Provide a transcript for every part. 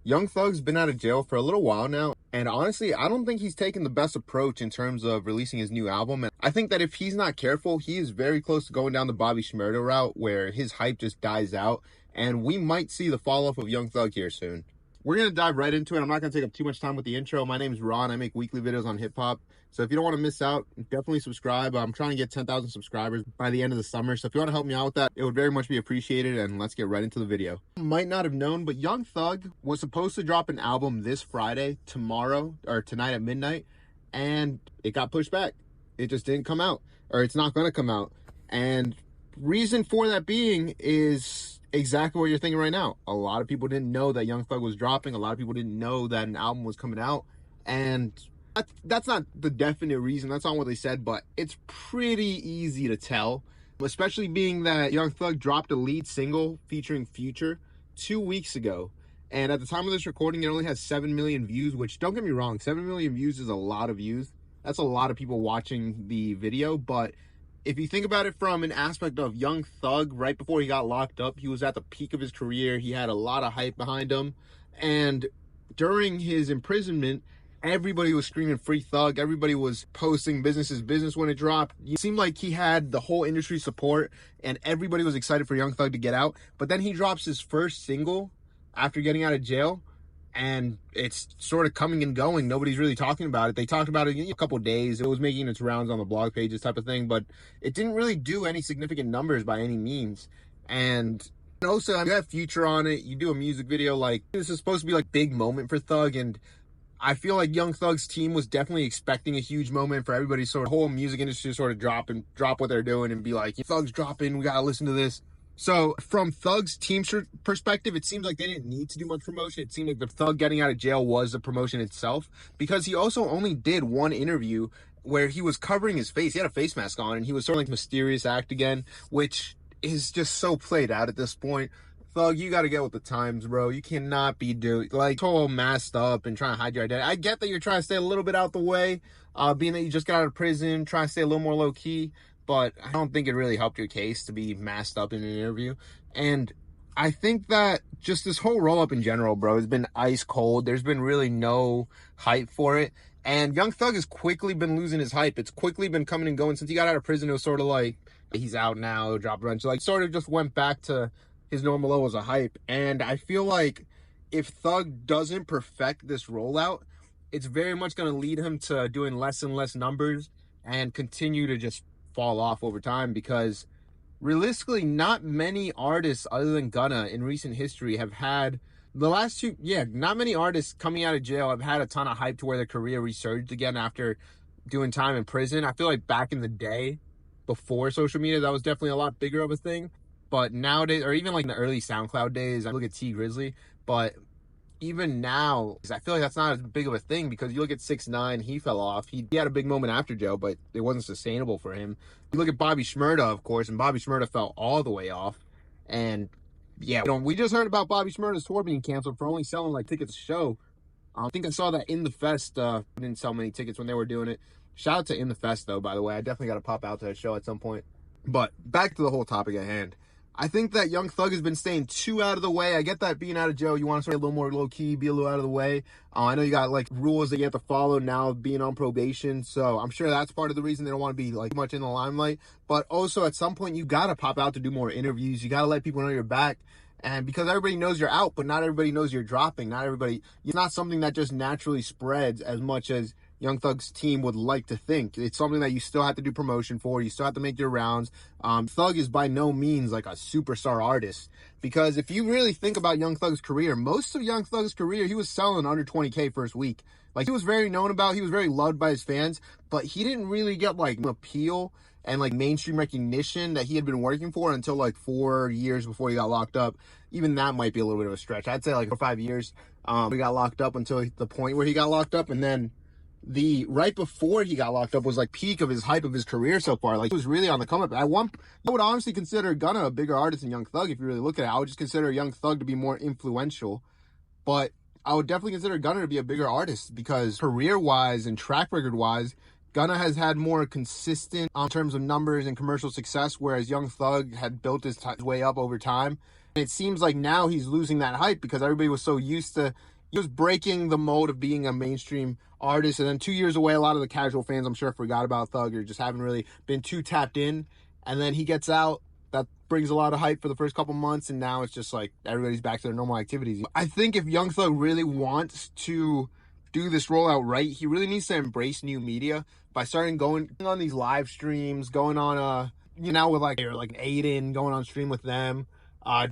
Young Thug's been out of jail for a little while now, and honestly, I don't think he's taken the best approach in terms of releasing his new album. And I think that if he's not careful, he is very close to going down the Bobby Shmurda route, where his hype just dies out, and we might see the fall-off of Young Thug here soon. We're going to dive right into it. I'm not going to take up too much time with the intro. My name's Ron. I make weekly videos on hip-hop. So if you don't want to miss out, definitely subscribe. I'm trying to get 10,000 subscribers by the end of the summer. So if you want to help me out with that, it would very much be appreciated. And let's get right into the video. You might not have known, but Young Thug was supposed to drop an album this Friday, tomorrow, or tonight at midnight. And it got pushed back. It just didn't come out, or it's not going to come out. And reason for that being is exactly what you're thinking right now. A lot of people didn't know that Young Thug was dropping. A lot of people didn't know that an album was coming out. And that's not the definite reason. That's not what they said, but it's pretty easy to tell, especially being that Young Thug dropped a lead single featuring Future 2 weeks ago. And at the time of this recording, it only has 7 million views, which, don't get me wrong, 7 million views is a lot of views. That's a lot of people watching the video. But if you think about it from an aspect of Young Thug, right before he got locked up, he was at the peak of his career. He had a lot of hype behind him. And during his imprisonment, everybody was screaming free Thug. Everybody was posting business is business when it dropped. It seemed like he had the whole industry support, and everybody was excited for Young Thug to get out. But then he drops his first single after getting out of jail, and it's sort of coming and going. Nobody's really talking about it. They talked about it in a couple of days. It was making its rounds on the blog pages type of thing, but it didn't really do any significant numbers by any means. And also, you have Future on it. You do a music video. Like, this is supposed to be like big moment for Thug, and I feel like Young Thug's team was definitely expecting a huge moment for everybody, sort of whole music industry to sort of drop what they're doing and be like, Thug's dropping, we gotta listen to this. So from Thug's team perspective, it seems like they didn't need to do much promotion. It seemed like the Thug getting out of jail was the promotion itself, because he also only did one interview where he was covering his face. He had a face mask on, and he was sort of like mysterious act again, which is just so played out at this point. Thug, you got to get with the times, bro. You cannot be doing, like, all masked up and trying to hide your identity. I get that you're trying to stay a little bit out the way, being that you just got out of prison, trying to stay a little more low-key, but I don't think it really helped your case to be masked up in an interview. And I think that just this whole roll-up in general, bro, has been ice cold. There's been really no hype for it. And Young Thug has quickly been losing his hype. It's quickly been coming and going. Since he got out of prison, it was sort of like, he's out now, he'll drop a bunch. Like, sort of just went back to his normal levels of hype. And I feel like if Thug doesn't perfect this rollout, it's very much going to lead him to doing less and less numbers and continue to just fall off over time, because realistically, not many artists other than Gunna in recent history have had the last two, not many artists coming out of jail have had a ton of hype to where their career resurged again after doing time in prison. I feel like back in the day, before social media, that was definitely a lot bigger of a thing. But nowadays, or even like in the early SoundCloud days, I look at T Grizzly, but even now, I feel like that's not as big of a thing, because you look at 6ix9ine, he fell off. He had a big moment after jail, but it wasn't sustainable for him. You look at Bobby Shmurda, of course, and Bobby Shmurda fell all the way off. And we just heard about Bobby Shmurda's tour being canceled for only selling like tickets a show. I think I saw that In The Fest didn't sell many tickets when they were doing it. Shout out to In The Fest, though, by the way. I definitely got to pop out to that show at some point. But back to the whole topic at hand. I think that Young Thug has been staying too out of the way. I get that being out of jail, you want to stay a little more low-key, be a little out of the way. I know you got, like, rules that you have to follow now being on probation, so I'm sure that's part of the reason they don't want to be, like, much in the limelight. But also, at some point, you got to pop out to do more interviews. You got to let people know you're back. And because everybody knows you're out, but not everybody knows you're dropping. It's not something that just naturally spreads as much as Young Thug's team would like to think. It's something that you still have to do promotion for. You still have to make your rounds. Thug is by no means like a superstar artist, because if you really think about Young Thug's career, most of Young Thug's career, he was selling under 20K first week. Like, he was very known about, he was very loved by his fans, but he didn't really get like appeal and like mainstream recognition that he had been working for until like 4 years before he got locked up. Even that might be a little bit of a stretch. I'd say like 4 or 5 years. He got locked up until the point where he got locked up, and then the right before he got locked up was like peak of his hype of his career so far. Like, he was really on the come up. I would honestly consider Gunna a bigger artist than Young Thug if you really look at it. I would just consider Young Thug to be more influential, but I would definitely consider Gunna to be a bigger artist, because career-wise and track record-wise, Gunna has had more consistent in terms of numbers and commercial success, whereas Young Thug had built his way up over time. And it seems like now he's losing that hype, because everybody was so used to he was breaking the mold of being a mainstream artist. And then 2 years away, a lot of the casual fans, I'm sure, forgot about Thug or just haven't really been too tapped in. And then he gets out. That brings a lot of hype for the first couple months, and now it's just like everybody's back to their normal activities. I think if Young Thug really wants to do this rollout right, he really needs to embrace new media by starting going on these live streams, going on now with like Aiden, going on stream with them,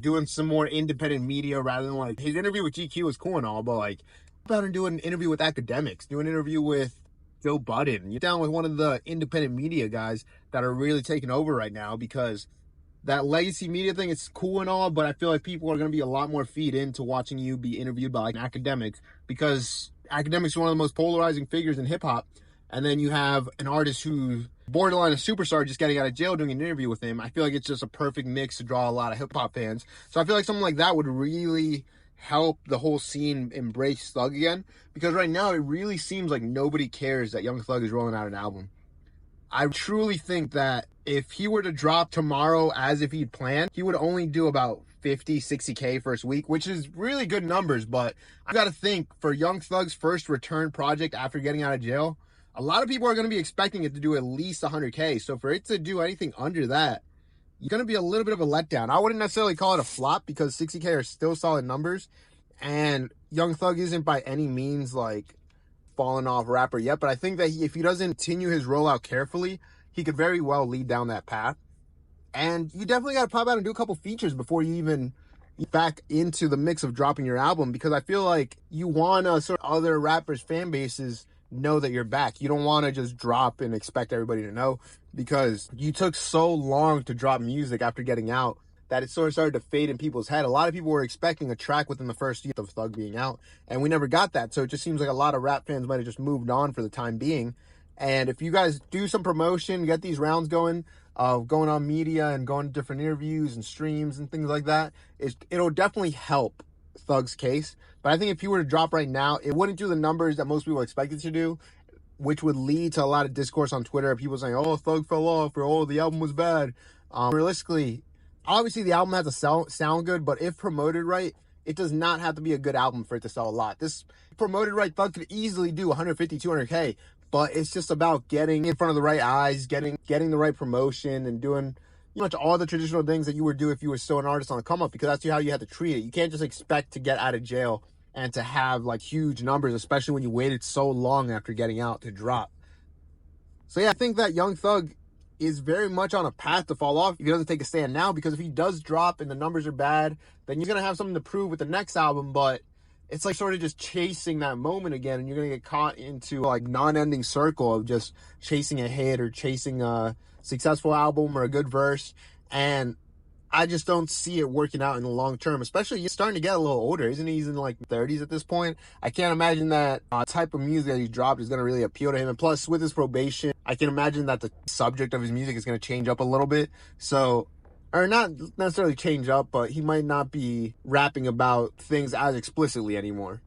doing some more independent media rather than like his interview with GQ was cool and all, but like about him doing an interview with academics, do an interview with Joe Budden. You're down with one of the independent media guys that are really taking over right now, because that legacy media thing is cool and all, but I feel like people are going to be a lot more feed into watching you be interviewed by like academics, because academics are one of the most polarizing figures in hip hop. And then you have an artist who's borderline a superstar just getting out of jail doing an interview with him. I feel like it's just a perfect mix to draw a lot of hip hop fans. So I feel like something like that would really help the whole scene embrace Thug again, because right now it really seems like nobody cares that Young Thug is rolling out an album. I truly think that if he were to drop tomorrow as if he'd planned, he would only do about 50, 60K first week, which is really good numbers. But I got to think, for Young Thug's first return project after getting out of jail, a lot of people are going to be expecting it to do at least 100K. So for it to do anything under that, you're going to be a little bit of a letdown. I wouldn't necessarily call it a flop, because 60K are still solid numbers. And Young Thug isn't by any means like fallen off rapper yet, but I think that if he doesn't continue his rollout carefully, he could very well lead down that path. And you definitely got to pop out and do a couple features before you even back into the mix of dropping your album, because I feel like you want to sort of other rappers' fan bases know that you're back. You don't want to just drop and expect everybody to know, because you took so long to drop music after getting out that it sort of started to fade in people's head. A lot of people were expecting a track within the first year of Thug being out, and we never got that. So it just seems like a lot of rap fans might have just moved on for the time being. And if you guys do some promotion, get these rounds going, going on media and going to different interviews and streams and things like that, it'll definitely help Thug's case. But I think if he were to drop right now, it wouldn't do the numbers that most people expect it to do, which would lead to a lot of discourse on Twitter. People saying, oh, Thug fell off, or oh, the album was bad. Realistically, obviously the album has to sound good, but if promoted right, it does not have to be a good album for it to sell a lot. This promoted right, Thug could easily do 150, 200K, but it's just about getting in front of the right eyes, getting the right promotion, and doing much all the traditional things that you would do if you were still an artist on the come up, because that's how you have to treat it. You can't just expect to get out of jail and to have like huge numbers, especially when you waited so long after getting out to drop. So yeah, I think that Young Thug is very much on a path to fall off if he doesn't take a stand now, because if he does drop and the numbers are bad, then you're going to have something to prove with the next album, but it's like sort of just chasing that moment again, and you're going to get caught into like non-ending circle of just chasing a hit or chasing a successful album or a good verse. And I just don't see it working out in the long term, especially he's starting to get a little older, isn't he? He's in like 30s at this point. I can't imagine that type of music that he dropped is going to really appeal to him. And plus, with his probation, I can imagine that the subject of his music is going to change up a little bit. So, or not necessarily change up, but he might not be rapping about things as explicitly anymore.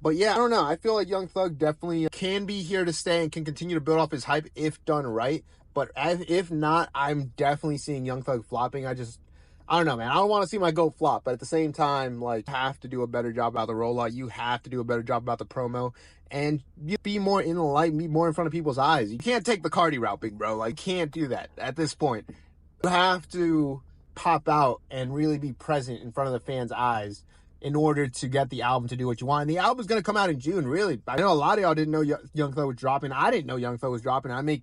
But yeah, I don't know. I feel like Young Thug definitely can be here to stay and can continue to build off his hype if done right. But if not, I'm definitely seeing Young Thug flopping. I don't know, man. I don't want to see my GOAT flop, but at the same time, like, you have to do a better job about the rollout. You have to do a better job about the promo, and you be more in the light, be more in front of people's eyes. You can't take the Cardi route, big bro. Like, can't do that at this point. You have to pop out and really be present in front of the fans' eyes in order to get the album to do what you want. And the album's going to come out in June, really. I know a lot of y'all didn't know Young Thug was dropping. I didn't know Young Thug was dropping. I make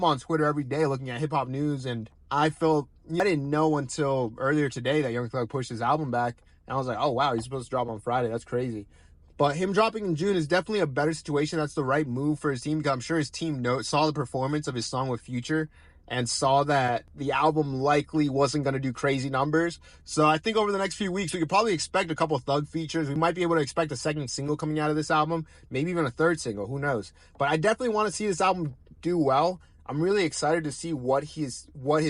on Twitter every day looking at hip-hop news, and I didn't know until earlier today that Young Thug pushed his album back, and I was like, oh wow, he's supposed to drop on Friday. That's crazy. But him dropping in June is definitely a better situation. That's the right move for his team, because I'm sure his team saw the performance of his song with Future and saw that the album likely wasn't going to do crazy numbers. So I think over the next few weeks, we could probably expect a couple of Thug features. We might be able to expect a second single coming out of this album, maybe even a third single, who knows. But I definitely want to see this album do well. I'm really excited to see what his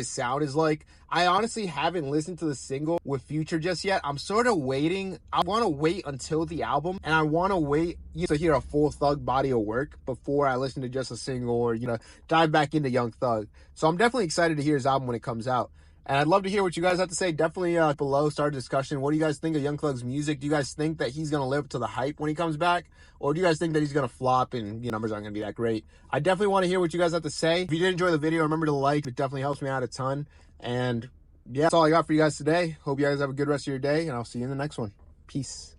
sound is like. I honestly haven't listened to the single with Future just yet. I'm sort of waiting. I want to wait until the album, and I want to wait to hear a full Thug body of work before I listen to just a single or, dive back into Young Thug. So I'm definitely excited to hear his album when it comes out. And I'd love to hear what you guys have to say. Definitely below, start a discussion. What do you guys think of Young Thug's music? Do you guys think that he's going to live up to the hype when he comes back? Or do you guys think that he's going to flop and numbers aren't going to be that great? I definitely want to hear what you guys have to say. If you did enjoy the video, remember to like. It definitely helps me out a ton. And yeah, that's all I got for you guys today. Hope you guys have a good rest of your day, and I'll see you in the next one. Peace.